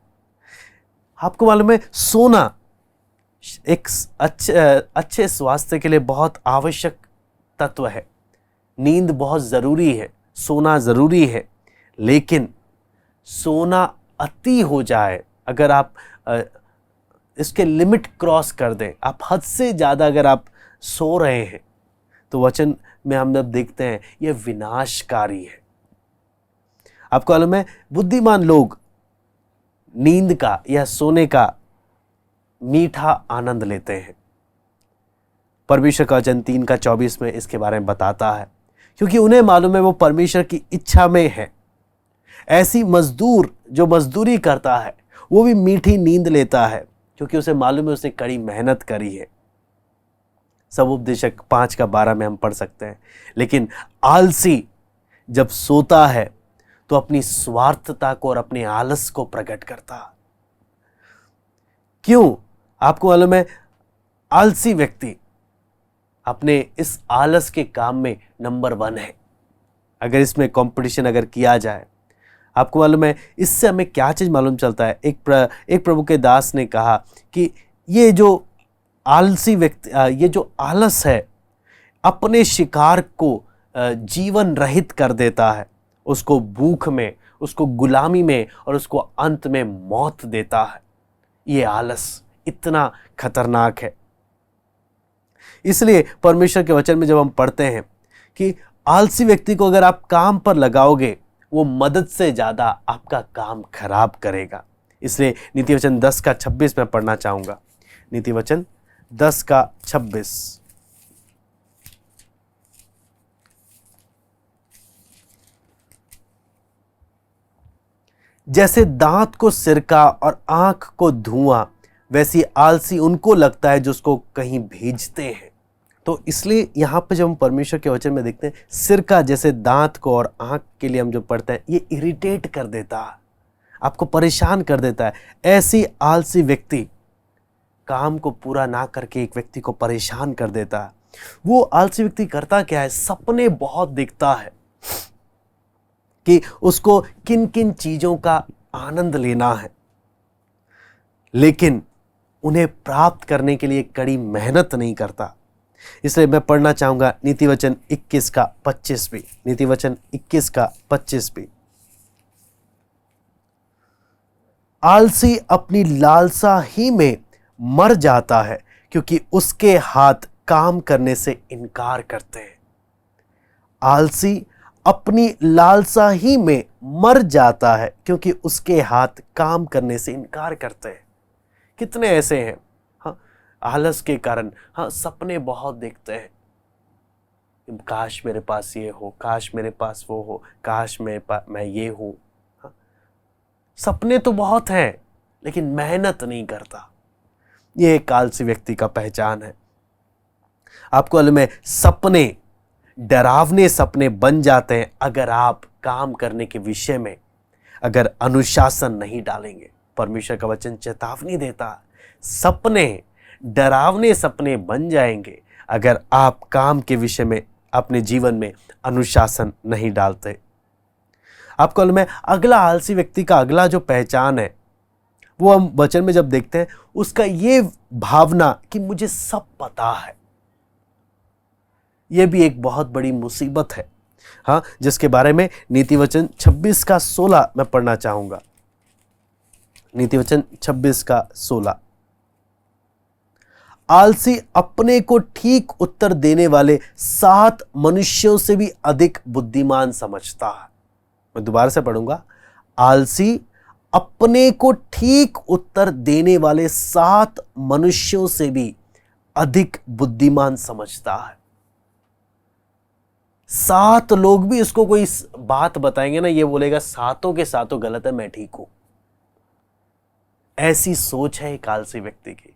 आपको मालूम है, सोना एक अच्छे स्वास्थ्य के लिए बहुत आवश्यक तत्व है। नींद बहुत ज़रूरी है, सोना ज़रूरी है, लेकिन सोना अति हो जाए, अगर आप इसके लिमिट क्रॉस कर दें, आप हद से ज़्यादा अगर आप सो रहे हैं, तो वचन में हम जब देखते हैं यह विनाशकारी है। आपको मालूम है, बुद्धिमान लोग नींद का या सोने का मीठा आनंद लेते हैं। परमेश्वर का वचन 3 का 24 में इसके बारे में बताता है, क्योंकि उन्हें मालूम है वो परमेश्वर की इच्छा में है। ऐसी मजदूर जो मजदूरी करता है वो भी मीठी नींद लेता है, क्योंकि उसे मालूम है उसने कड़ी मेहनत करी है। समुपदेशक 5 का 12 में हम पढ़ सकते हैं। लेकिन आलसी जब सोता है तो अपनी स्वार्थता को और अपने आलस को प्रकट करता है। क्यों? आपको मालूम है, आलसी व्यक्ति अपने इस आलस के काम में नंबर 1 है। अगर इसमें कंपटीशन अगर किया जाए, आपको मालूम है इससे हमें क्या चीज़ मालूम चलता है। एक प्रभु के दास ने कहा कि ये जो आलसी व्यक्ति, ये जो आलस है, अपने शिकार को जीवन रहित कर देता है, उसको भूख में, उसको गुलामी में और उसको अंत में मौत देता है। ये आलस इतना खतरनाक है। इसलिए परमेश्वर के वचन में जब हम पढ़ते हैं कि आलसी व्यक्ति को अगर आप काम पर लगाओगे, वो मदद से ज़्यादा आपका काम खराब करेगा। इसलिए नीति वचन 10 का 26 में पढ़ना चाहूँगा। नीति वचन 10 का 26, जैसे दांत को सिरका और आंख को धुआं, वैसी आलसी उनको लगता है जो उसको कहीं भेजते हैं। तो इसलिए यहाँ पे जब हम परमेश्वर के वचन में देखते हैं, सिरका जैसे दांत को और आंख के लिए हम जो पढ़ते हैं, ये इरिटेट कर देता है, आपको परेशान कर देता है। ऐसी आलसी व्यक्ति काम को पूरा ना करके एक व्यक्ति को परेशान कर देता है। वो आलसी व्यक्ति करता क्या है, सपने बहुत देखता है कि उसको किन किन चीजों का आनंद लेना है, लेकिन उन्हें प्राप्त करने के लिए कड़ी मेहनत नहीं करता। इसलिए मैं पढ़ना चाहूंगा नीति वचन 21 का 25 भी। नीति वचन 21 का 25 भी, आलसी अपनी लालसा ही में मर जाता है, क्योंकि उसके हाथ काम करने से इनकार करते हैं। आलसी अपनी लालसा ही में मर जाता है, क्योंकि उसके हाथ काम करने से इनकार करते हैं। कितने ऐसे हैं, हाँ, आलस के कारण, हाँ, सपने बहुत देखते हैं, काश मेरे पास ये हो, काश मेरे पास वो हो, काश मैं ये हूं। हाँ, सपने तो बहुत हैं, लेकिन मेहनत नहीं करता। ये एक आलसी व्यक्ति का पहचान है। आपको मालूम है, सपने डरावने सपने बन जाते हैं अगर आप काम करने के विषय में अगर अनुशासन नहीं डालेंगे। परमेश्वर का वचन चेतावनी देता है, सपने डरावने सपने बन जाएंगे अगर आप काम के विषय में अपने जीवन में अनुशासन नहीं डालते। आपको मालूम है, अगला आलसी व्यक्ति का अगला जो पहचान है, वो हम वचन में जब देखते हैं, उसका ये भावना कि मुझे सब पता है। यह भी एक बहुत बड़ी मुसीबत है, हाँ, जिसके बारे में नीति वचन 26 का 16 मैं पढ़ना चाहूंगा। नीति वचन 26 का 16, आलसी अपने को ठीक उत्तर देने वाले 7 मनुष्यों से भी अधिक बुद्धिमान समझता है। मैं दोबारा से पढ़ूंगा, आलसी अपने को ठीक उत्तर देने वाले 7 मनुष्यों से भी अधिक बुद्धिमान समझता है। 7 लोग भी इसको कोई बात बताएंगे ना, ये बोलेगा सातों के सातों गलत है, मैं ठीक हूं। ऐसी सोच है एक आलसी व्यक्ति की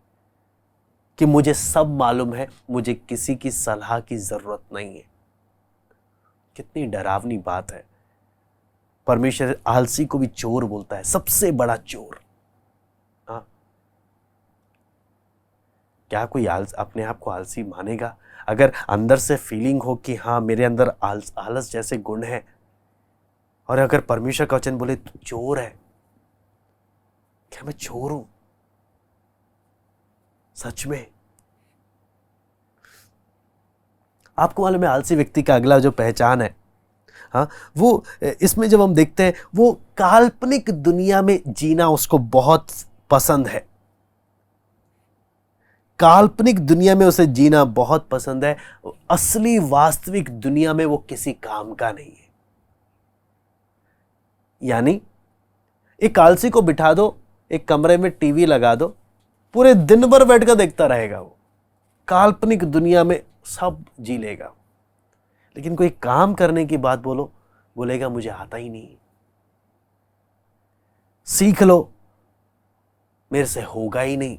कि मुझे सब मालूम है, मुझे किसी की सलाह की जरूरत नहीं है। कितनी डरावनी बात है। परमेश्वर आलसी को भी चोर बोलता है, सबसे बड़ा चोर। हाँ, क्या कोई अपने आप को आलसी मानेगा? अगर अंदर से फीलिंग हो कि हाँ मेरे अंदर आलस जैसे गुण है, और अगर परमेश्वर का वचन बोले तू चोर है, क्या मैं चोर हूं सच में? आपको मालूम है आलसी व्यक्ति का अगला जो पहचान है, हाँ, वो इसमें जब हम देखते हैं, वो काल्पनिक दुनिया में जीना उसको बहुत पसंद है। काल्पनिक दुनिया में उसे जीना बहुत पसंद है। असली वास्तविक दुनिया में वो किसी काम का नहीं है। यानी एक आलसी को बिठा दो, एक कमरे में टीवी लगा दो, पूरे दिन भर बैठकर देखता रहेगा। वो काल्पनिक दुनिया में सब जी लेगा, लेकिन कोई काम करने की बात बोलो, बोलेगा मुझे आता ही नहीं, सीख लो, मेरे से होगा ही नहीं,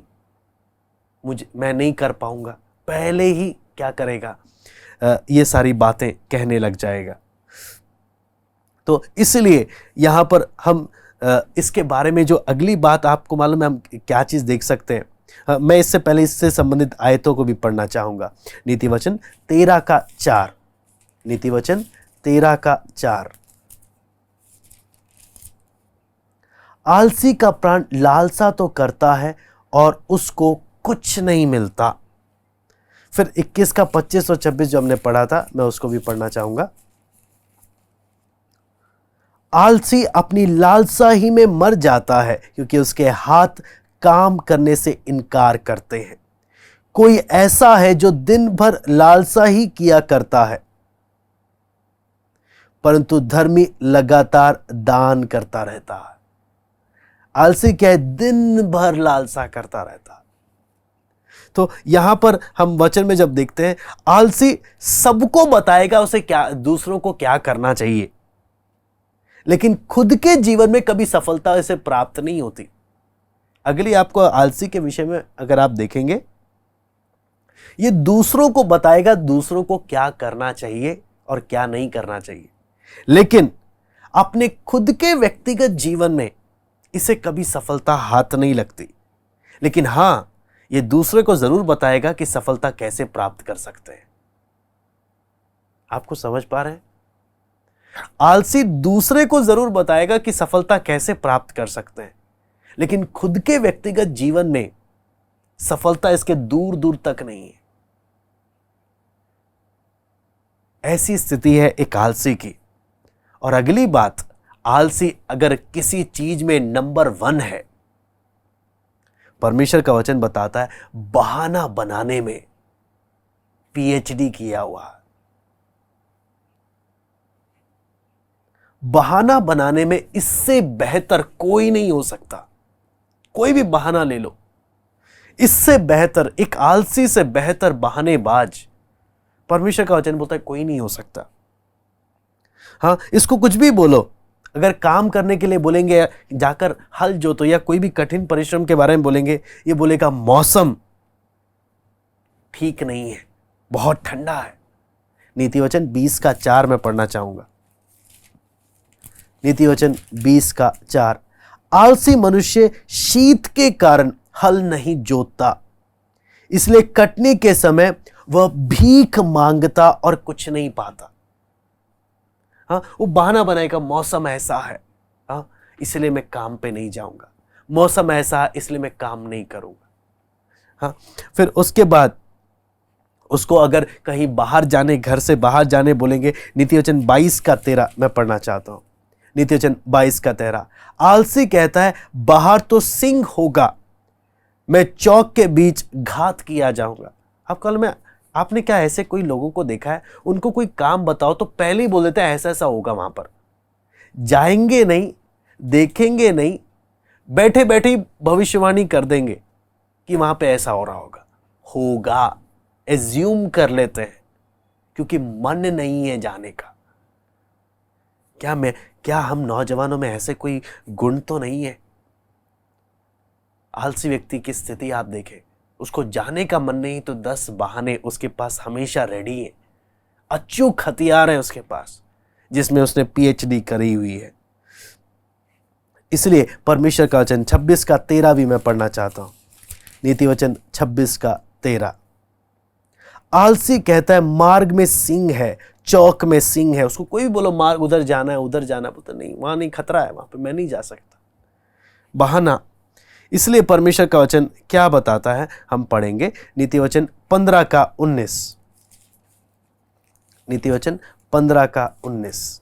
मैं नहीं कर पाऊंगा। पहले ही क्या करेगा, ये सारी बातें कहने लग जाएगा। तो इसलिए यहां पर हम इसके बारे में जो अगली बात, आपको मालूम है हम क्या चीज देख सकते हैं? मैं इससे पहले इससे संबंधित आयतों को भी पढ़ना चाहूंगा। नीतिवचन 13:4, नीतिवचन 13:4। आलसी का प्राण लालसा तो करता है और उसको कुछ नहीं मिलता। फिर 21 का 25 और 26 जो हमने पढ़ा था, मैं उसको भी पढ़ना चाहूंगा। आलसी अपनी लालसा ही में मर जाता है, क्योंकि उसके हाथ काम करने से इनकार करते हैं। कोई ऐसा है जो दिन भर लालसा ही किया करता है, परंतु धर्मी लगातार दान करता रहता है। आलसी क्या है? दिन भर लालसा करता रहता है। तो यहां पर हम वचन में जब देखते हैं, आलसी सबको बताएगा उसे क्या, दूसरों को क्या करना चाहिए, लेकिन खुद के जीवन में कभी सफलता इसे प्राप्त नहीं होती। अगली आपको आलसी के विषय में अगर आप देखेंगे, ये दूसरों को बताएगा दूसरों को क्या करना चाहिए और क्या नहीं करना चाहिए, लेकिन अपने खुद के व्यक्तिगत जीवन में इसे कभी सफलता हाथ नहीं लगती। लेकिन हां, ये दूसरे को जरूर बताएगा कि सफलता कैसे प्राप्त कर सकते हैं। आपको समझ पा रहे हैं? आलसी दूसरे को जरूर बताएगा कि सफलता कैसे प्राप्त कर सकते हैं, लेकिन खुद के व्यक्तिगत जीवन में सफलता इसके दूर दूर तक नहीं है। ऐसी स्थिति है एक आलसी की। और अगली बात, आलसी अगर किसी चीज में नंबर 1 है, परमेश्वर का वचन बताता है बहाना बनाने में पीएचडी किया हुआ। बहाना बनाने में इससे बेहतर कोई नहीं हो सकता। कोई भी बहाना ले लो, इससे बेहतर, एक आलसी से बेहतर बहानेबाज परमेश्वर का वचन बोलता है कोई नहीं हो सकता। हाँ, इसको कुछ भी बोलो, अगर काम करने के लिए बोलेंगे जाकर हल जोतो, या कोई भी कठिन परिश्रम के बारे में बोलेंगे, ये बोलेगा मौसम ठीक नहीं है, बहुत ठंडा है। नीतिवचन 20:4 में पढ़ना चाहूंगा। नीतिवचन 20:4। आलसी मनुष्य शीत के कारण हल नहीं जोतता, इसलिए कटने के समय वह भीख मांगता और कुछ नहीं पाता। हाँ, वो बहाना बनाएगा, मौसम ऐसा है, हाँ, इसलिए मैं काम पे नहीं जाऊंगा, मौसम ऐसा है इसलिए मैं काम नहीं करूंगा। हाँ, फिर उसके बाद उसको अगर कहीं बाहर जाने, घर से बाहर जाने बोलेंगे, नीतिवचन 22:13 मैं पढ़ना चाहता हूं। नीतिवचन 22:13। आलसी कहता है बाहर तो सिंह होगा, मैं चौक के बीच घात किया जाऊंगा। अब कल में आपने क्या ऐसे कोई लोगों को देखा है, उनको कोई काम बताओ तो पहले ही बोल देते हैं ऐसा ऐसा होगा, वहां पर जाएंगे नहीं, देखेंगे नहीं, बैठे बैठे भविष्यवाणी कर देंगे कि वहां पे ऐसा हो रहा होगा। एज्यूम कर लेते हैं क्योंकि मन नहीं है जाने का। क्या हम नौजवानों में ऐसे कोई गुण तो नहीं है? आलसी व्यक्ति की स्थिति आप देखें, उसको जाने का मन नहीं तो 10 बहाने उसके पास हमेशा रेडी है। अचूक हथियार है उसके पास जिसमें उसने पीएचडी करी हुई है। इसलिए परमेश्वर का वचन 26 का 13 भी मैं पढ़ना चाहता हूं। नीति वचन 26 का 13। आलसी कहता है मार्ग में सिंह है, चौक में सिंह है। उसको कोई भी बोलो मार्ग उधर जाना है, उधर जाना है, बोलता नहीं, वहां नहीं, खतरा है, वहां पे मैं नहीं जा सकता। बहाना। इसलिए परमेश्वर का वचन क्या बताता है, हम पढ़ेंगे नीति वचन 15 का 19। नीति वचन 15 का 19।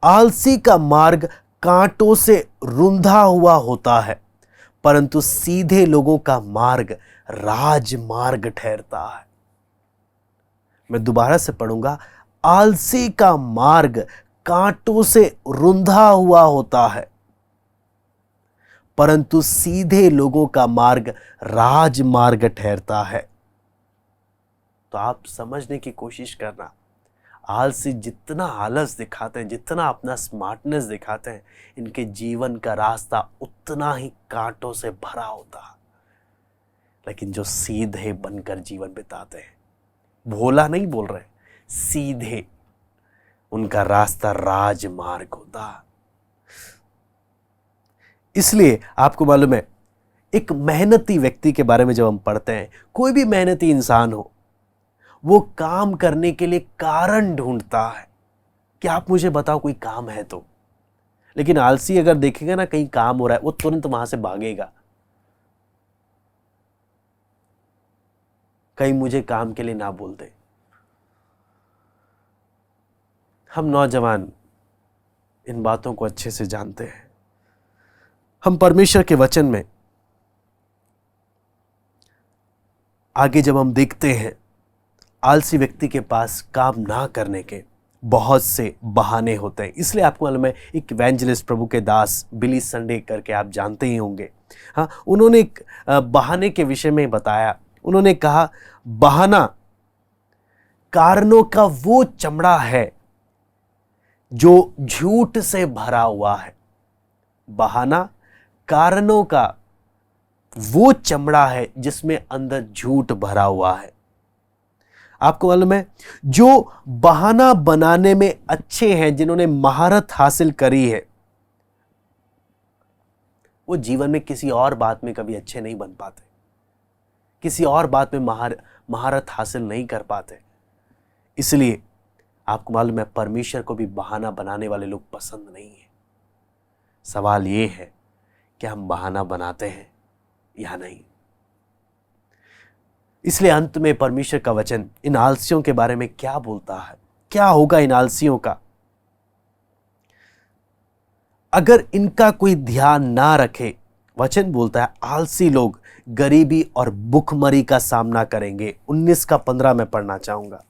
आलसी का मार्ग कांटों से रुंधा हुआ होता है, परंतु सीधे लोगों का मार्ग राजमार्ग ठहरता है। मैं दोबारा से पढ़ूंगा। आलसी का मार्ग कांटों से रुंधा हुआ होता है, परंतु सीधे लोगों का मार्ग राजमार्ग ठहरता है। तो आप समझने की कोशिश करना, आलसी जितना आलस दिखाते हैं, जितना अपना स्मार्टनेस दिखाते हैं, इनके जीवन का रास्ता उतना ही कांटों से भरा होता है। लेकिन जो सीधे बनकर जीवन बिताते हैं, भोला नहीं बोल रहे, सीधे, उनका रास्ता राजमार्ग होता है। इसलिए आपको मालूम है, एक मेहनती व्यक्ति के बारे में जब हम पढ़ते हैं, कोई भी मेहनती इंसान हो, वो काम करने के लिए कारण ढूंढता है कि आप मुझे बताओ कोई काम है तो। लेकिन आलसी अगर देखेगा ना कहीं काम हो रहा है, वो तुरंत वहां से भागेगा। कहीं मुझे काम के लिए ना बोल दे। हम नौजवान इन बातों को अच्छे से जानते हैं। हम परमेश्वर के वचन में आगे जब हम देखते हैं, आलसी व्यक्ति के पास काम ना करने के बहुत से बहाने होते हैं। इसलिए आपको मालूम है, एक इवेंजलिस्ट प्रभु के दास बिली संडे करके आप जानते ही होंगे। हाँ, उन्होंने एक बहाने के विषय में बताया। उन्होंने कहा, बहाना कारणों का वो चमड़ा है जो झूठ से भरा हुआ है। बहाना कारणों का वो चमड़ा है जिसमें अंदर झूठ भरा हुआ है। आपको मालूम है, जो बहाना बनाने में अच्छे हैं, जिन्होंने महारत हासिल करी है, वो जीवन में किसी और बात में कभी अच्छे नहीं बन पाते, किसी और बात में महारत हासिल नहीं कर पाते। इसलिए आपको मालूम है, परमेश्वर को भी बहाना बनाने वाले लोग पसंद नहीं है। सवाल ये है कि हम बहाना बनाते हैं या नहीं। इसलिए अंत में परमेश्वर का वचन इन आलसियों के बारे में क्या बोलता है, क्या होगा इन आलसियों का अगर इनका कोई ध्यान ना रखे। वचन बोलता है, आलसी लोग गरीबी और भुखमरी का सामना करेंगे। 19 का 15 में पढ़ना चाहूंगा।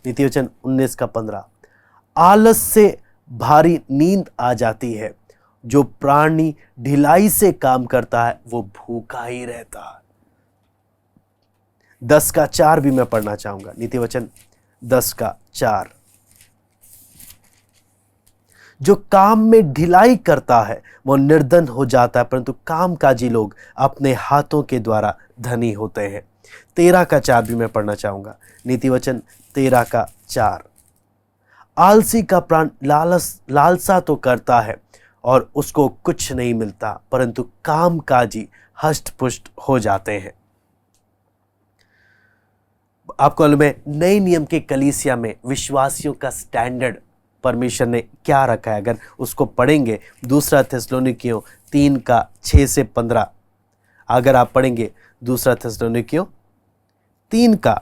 नीति वचन 19 का 15। आलस से भारी नींद आ जाती है, जो प्राणी ढिलाई से काम करता है वो भूखा ही रहता है। 10 का 4 भी मैं पढ़ना चाहूंगा। नीति वचन 10 का 4। जो काम में ढिलाई करता है वो निर्धन हो जाता है, परंतु कामकाजी लोग अपने हाथों के द्वारा धनी होते हैं। 13 का 4 भी मैं पढ़ना चाहूंगा। नीति वचन 13 का 4। आलसी का प्राण लालसा तो करता है और उसको कुछ नहीं मिलता, परंतु कामकाजी हष्ट-पुष्ट हो जाते हैं। आपको मालूम है, नए नियम के कलीसिया में विश्वासियों का स्टैंडर्ड परमेश्वर ने क्या रखा है। अगर उसको पढ़ेंगे, 2 थिस्सलुनीकियों 3 का 6 से 15, अगर आप पढ़ेंगे 2 थिस्सलुनीकियों 3 का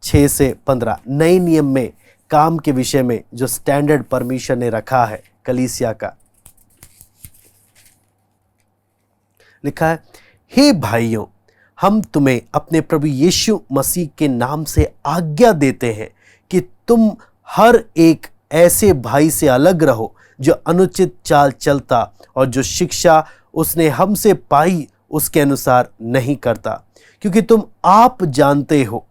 6 से 15, नए नियम में काम के विषय में जो स्टैंडर्ड परमेश्वर ने रखा है कलीसिया का, लिखा है, हे भाइयों, हम तुम्हें अपने प्रभु यीशु मसीह के नाम से आज्ञा देते हैं कि तुम हर एक ऐसे भाई से अलग रहो जो अनुचित चाल चलता और जो शिक्षा उसने हमसे पाई उसके अनुसार नहीं करता, क्योंकि तुम आप जानते हो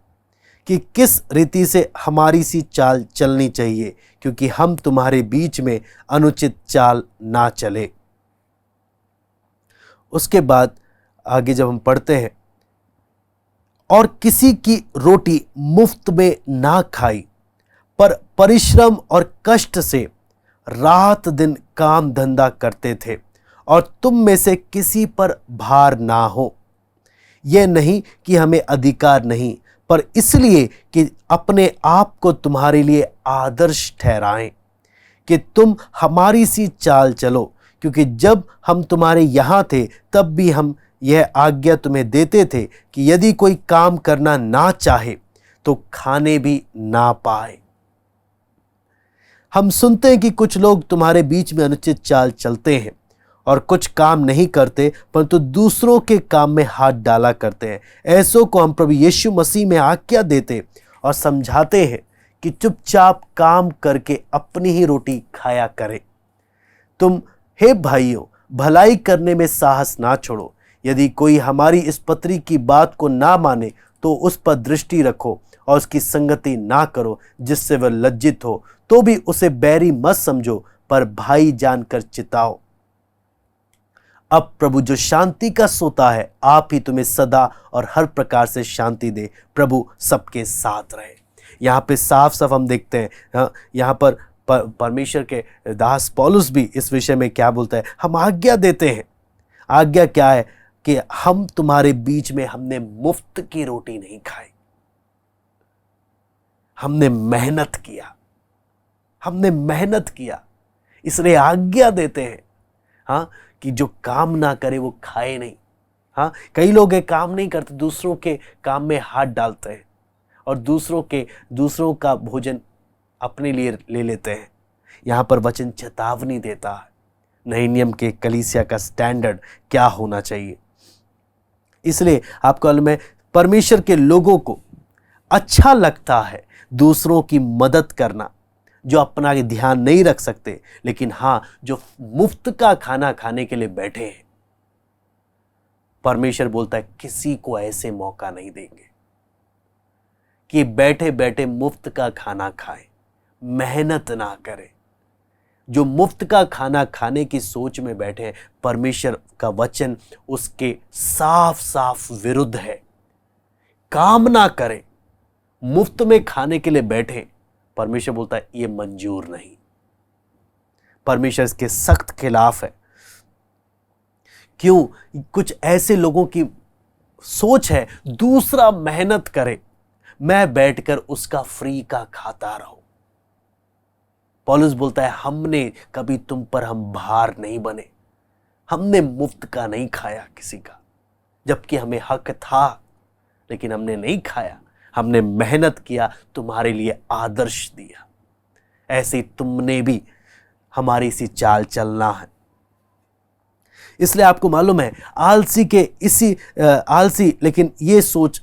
कि किस रीति से हमारी सी चाल चलनी चाहिए, क्योंकि हम तुम्हारे बीच में अनुचित चाल ना चले। उसके बाद आगे जब हम पढ़ते हैं, और किसी की रोटी मुफ्त में ना खाई, पर परिश्रम और कष्ट से रात दिन काम धंधा करते थे, और तुम में से किसी पर भार ना हो। यह नहीं कि हमें अधिकार नहीं, पर इसलिए कि अपने आप को तुम्हारे लिए आदर्श ठहराएं कि तुम हमारी सी चाल चलो, क्योंकि जब हम तुम्हारे यहाँ थे तब भी हम यह आज्ञा तुम्हें देते थे कि यदि कोई काम करना ना चाहे तो खाने भी ना पाए। हम सुनते हैं कि कुछ लोग तुम्हारे बीच में अनुचित चाल चलते हैं और कुछ काम नहीं करते, परंतु दूसरों के काम में हाथ डाला करते हैं। ऐसों को हम प्रभु यीशु मसीह में आज्ञा देते और समझाते हैं कि चुपचाप काम करके अपनी ही रोटी खाया करें। तुम हे भाइयों, भलाई करने में साहस ना छोड़ो। यदि कोई हमारी इस पत्री की बात को ना माने तो उस पर दृष्टि रखो और उसकी संगति ना करो, जिससे वह लज्जित हो। तो भी उसे बैरी मत समझो, पर भाई जानकर चिताओ। अब प्रभु जो शांति का सोता है, आप ही तुम्हें सदा और हर प्रकार से शांति दे। प्रभु सबके साथ रहे। यहाँ पे साफ साफ हम देखते हैं, यहाँ पर परमेश्वर के दास पौलुस भी इस विषय में क्या बोलता है, हम आज्ञा देते हैं। आज्ञा क्या है कि हम तुम्हारे बीच में हमने मुफ्त की रोटी नहीं खाई, हमने मेहनत किया, हमने मेहनत किया। इसलिए आज्ञा देते हैं हाँ कि जो काम ना करे वो खाए नहीं। हाँ, कई लोग ये काम नहीं करते, दूसरों के काम में हाथ डालते हैं और दूसरों का भोजन अपने लिए ले लेते हैं। यहाँ पर वचन चेतावनी देता है नए नियम के कलीसिया का स्टैंडर्ड क्या होना चाहिए। इसलिए आपको मालूम है, परमेश्वर के लोगों को अच्छा लगता है दूसरों की मदद करना, जो अपना ध्यान नहीं रख सकते, लेकिन हाँ जो मुफ्त का खाना खाने के लिए बैठे हैं। परमेश्वर बोलता है किसी को ऐसे मौका नहीं देंगे कि बैठे बैठे मुफ्त का खाना खाए, मेहनत ना करें। जो मुफ्त का खाना खाने की सोच में बैठे हैं, परमेश्वर का वचन उसके साफ साफ विरुद्ध है। काम ना करें, मुफ्त में खाने के लिए बैठे, परमेश्वर बोलता है ये मंजूर नहीं। परमेश्वर इसके सख्त खिलाफ है। क्यों? कुछ ऐसे लोगों की सोच है, दूसरा मेहनत करे, मैं बैठकर उसका फ्री का खाता रहूं। पौलुस बोलता है हमने कभी तुम पर हम भार नहीं बने, हमने मुफ्त का नहीं खाया किसी का, जबकि हमें हक था, लेकिन हमने नहीं खाया। हमने मेहनत किया, तुम्हारे लिए आदर्श दिया। ऐसे तुमने भी हमारी सी चाल चलना है। इसलिए आपको मालूम है आलसी लेकिन ये सोच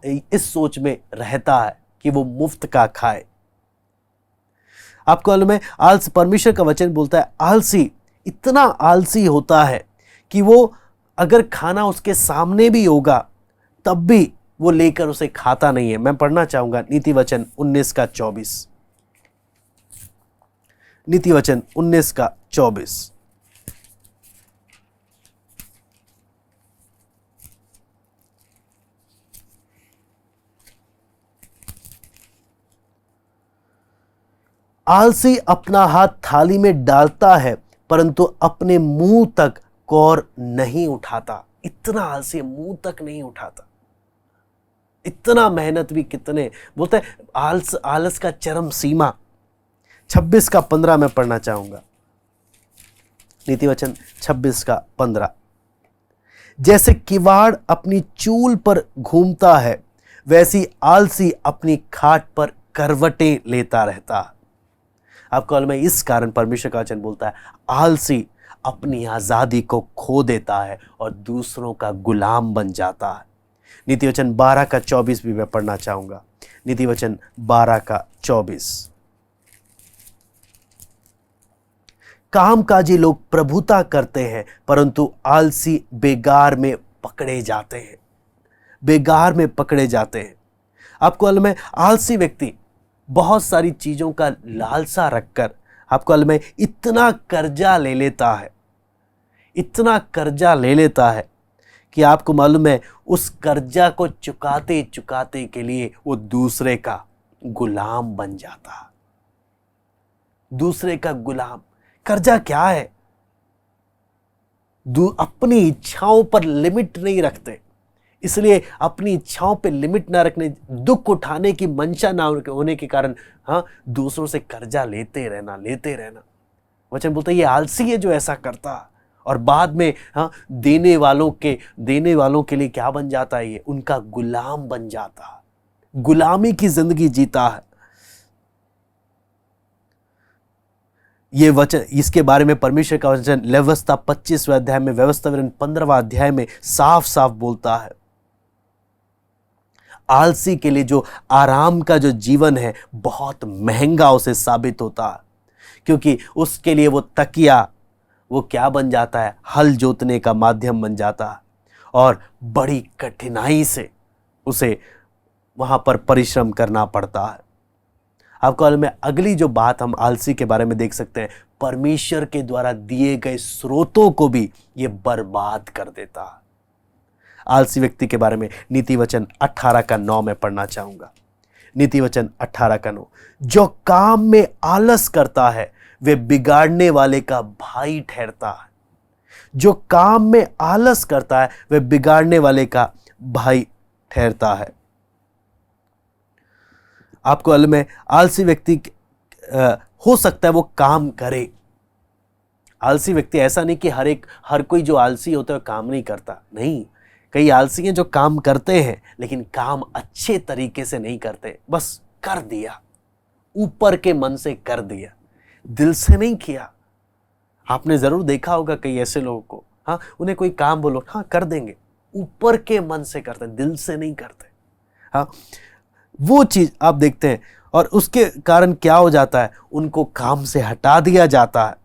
इस सोच में रहता है कि वो मुफ्त का खाए। आपको मालूम है आलसी, परमेश्वर का वचन बोलता है आलसी इतना आलसी होता है कि वो अगर खाना उसके सामने भी होगा तब भी वो लेकर उसे खाता नहीं है। मैं पढ़ना चाहूंगा नीति वचन 19:24। नीति वचन 19:24। आलसी अपना हाथ थाली में डालता है, परंतु अपने मुंह तक कौर नहीं उठाता। इतना आलसी, मुंह तक नहीं उठाता। इतना मेहनत भी कितने, बोलते हैं आलस का चरम सीमा। 26:15 में पढ़ना चाहूंगा, नीति वचन 26:15। जैसे किवाड़ अपनी चूल पर घूमता है, वैसी आलसी अपनी खाट पर करवटें लेता रहता है। आपको मालूम है इस कारण परमेश्वर का वचन बोलता है आलसी अपनी आजादी को खो देता है और दूसरों का गुलाम बन जाता है। नीति वचन 12:24 भी मैं पढ़ना चाहूंगा। नीति वचन 12:24। कामकाजी लोग प्रभुता करते हैं, परंतु आलसी बेगार में पकड़े जाते हैं। बेगार में पकड़े जाते हैं। आपको मालूम है आलसी व्यक्ति बहुत सारी चीजों का लालसा रखकर आपको मालूम है इतना कर्जा ले लेता है, इतना कर्जा ले लेता है कि आपको मालूम है उस कर्जा को चुकाते चुकाते के लिए वो दूसरे का गुलाम बन जाता है। दूसरे का गुलाम। कर्जा क्या है? अपनी इच्छाओं पर लिमिट नहीं रखते, इसलिए अपनी इच्छाओं पे लिमिट ना रखने, दुख उठाने की मंशा ना होने के कारण दूसरों से कर्जा लेते रहना। वचन बोलता है ये आलसी है जो ऐसा करता, और बाद में देने वालों के लिए क्या बन जाता है? ये उनका गुलाम बन जाता है, गुलामी की जिंदगी जीता है। ये वचन, इसके बारे में परमेश्वर का वचन व्यवस्था 25वें अध्याय में, व्यवस्था 15वां अध्याय में साफ साफ बोलता है। आलसी के लिए जो आराम का जो जीवन है बहुत महंगा उसे साबित होता है, क्योंकि उसके लिए वो तकिया वो क्या बन जाता है? हल जोतने का माध्यम बन जाता है, और बड़ी कठिनाई से उसे वहां पर परिश्रम करना पड़ता है। आपको मालूम है अगली जो बात हम आलसी के बारे में देख सकते हैं, परमेश्वर के द्वारा दिए गए स्रोतों को भी ये बर्बाद कर देता है। आलसी व्यक्ति के बारे में नीति वचन 18:9 में पढ़ना चाहूंगा। नीति वचन 18:9, जो काम में आलस करता है वे बिगाड़ने वाले का भाई ठहरता है। जो काम में आलस करता है वे बिगाड़ने वाले का भाई ठहरता है। आपको मालूम है आलसी व्यक्ति हो सकता है वो काम करे। आलसी व्यक्ति ऐसा नहीं कि हर कोई जो आलसी होता है काम नहीं करता, नहीं। कई आलसी हैं जो काम करते हैं लेकिन काम अच्छे तरीके से नहीं करते, बस कर दिया, ऊपर के मन से कर दिया, दिल से नहीं किया। आपने जरूर देखा होगा कई ऐसे लोगों को, उन्हें कोई काम बोलो कर देंगे, ऊपर के मन से करते, दिल से नहीं करते। वो चीज आप देखते हैं, और उसके कारण क्या हो जाता है? उनको काम से हटा दिया जाता है,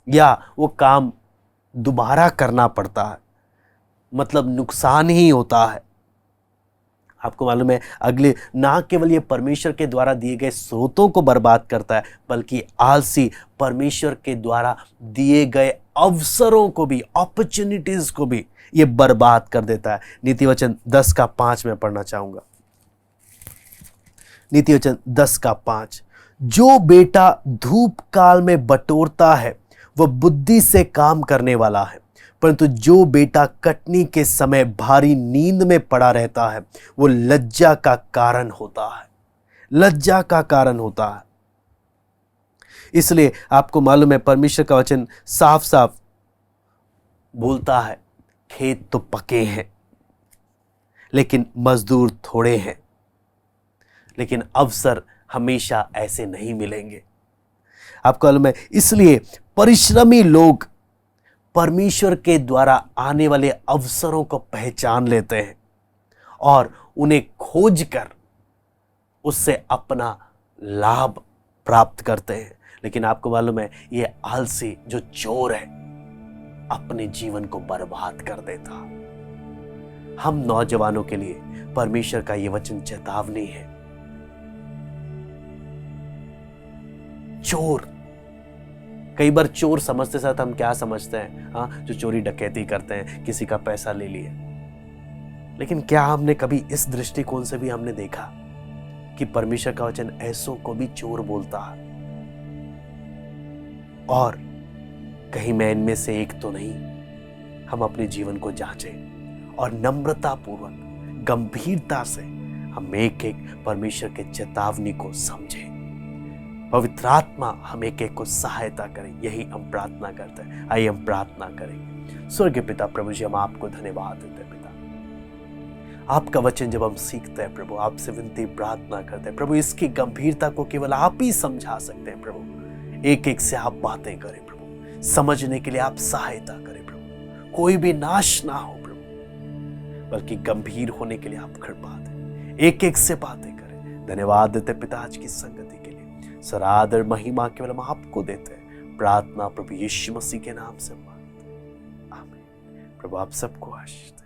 या वो काम दोबारा करना पड़ता है, मतलब नुकसान ही होता है। आपको मालूम है अगले ना केवल ये परमेश्वर के द्वारा दिए गए स्रोतों को बर्बाद करता है, बल्कि आलसी परमेश्वर के द्वारा दिए गए अवसरों को भी, अपॉर्चुनिटीज को भी ये बर्बाद कर देता है। नीति वचन 10:5 में पढ़ना चाहूंगा। नीति वचन 10:5, जो बेटा धूप काल में बटोरता है वह बुद्धि से काम करने वाला है, परंतु जो बेटा कटनी के समय भारी नींद में पड़ा रहता है वो लज्जा का कारण होता है। लज्जा का कारण होता है। इसलिए आपको मालूम है परमेश्वर का वचन साफ साफ बोलता है, खेत तो पके हैं लेकिन मजदूर थोड़े हैं, लेकिन अवसर हमेशा ऐसे नहीं मिलेंगे। आपको मालूम है इसलिए परिश्रमी लोग परमेश्वर के द्वारा आने वाले अवसरों को पहचान लेते हैं और उन्हें खोजकर उससे अपना लाभ प्राप्त करते हैं। लेकिन आपको मालूम है ये आलसी जो चोर है अपने जीवन को बर्बाद कर देता। हम नौजवानों के लिए परमेश्वर का ये वचन चेतावनी है। चोर, कई बार चोर समझते साथ हम क्या समझते हैं? जो चोरी डकैती करते हैं, किसी का पैसा ले लिया। लेकिन क्या हमने कभी इस दृष्टिकोण से भी हमने देखा कि परमेश्वर का वचन ऐसों को भी चोर बोलता है? और कहीं मैं इनमें से एक तो नहीं? हम अपने जीवन को जांचें और नम्रता पूर्वक, गंभीरता से हम एक एक परमेश्वर के चेतावनी को समझें। पवित्र आत्मा हम एक एक को सहायता करें, यही हम प्रार्थना करते हैं। आइए हम प्रार्थना करें। स्वर्गीय पिता प्रभु जी, हम आपको धन्यवाद देते हैं पिता। आपका वचन जब हम सीखते हैं प्रभु, आपसे विनती प्रार्थना करते हैं प्रभु, इसकी गंभीरता को केवल आप ही समझा सकते हैं प्रभु। एक एक से आप बातें करें प्रभु, समझने के लिए आप सहायता करें प्रभु। कोई भी नाश ना हो प्रभु, बल्कि गंभीर होने के लिए आप कृपा दें। एक एक से बातें करें। धन्यवाद देते पिता आज की संगति के लिए। सर आदर महिमा केवल हम आपको देते हैं। प्रार्थना प्रभु यीशु मसीह के नाम से मांगते हैं, आमीन। प्रभु आप सबको आशीष दें।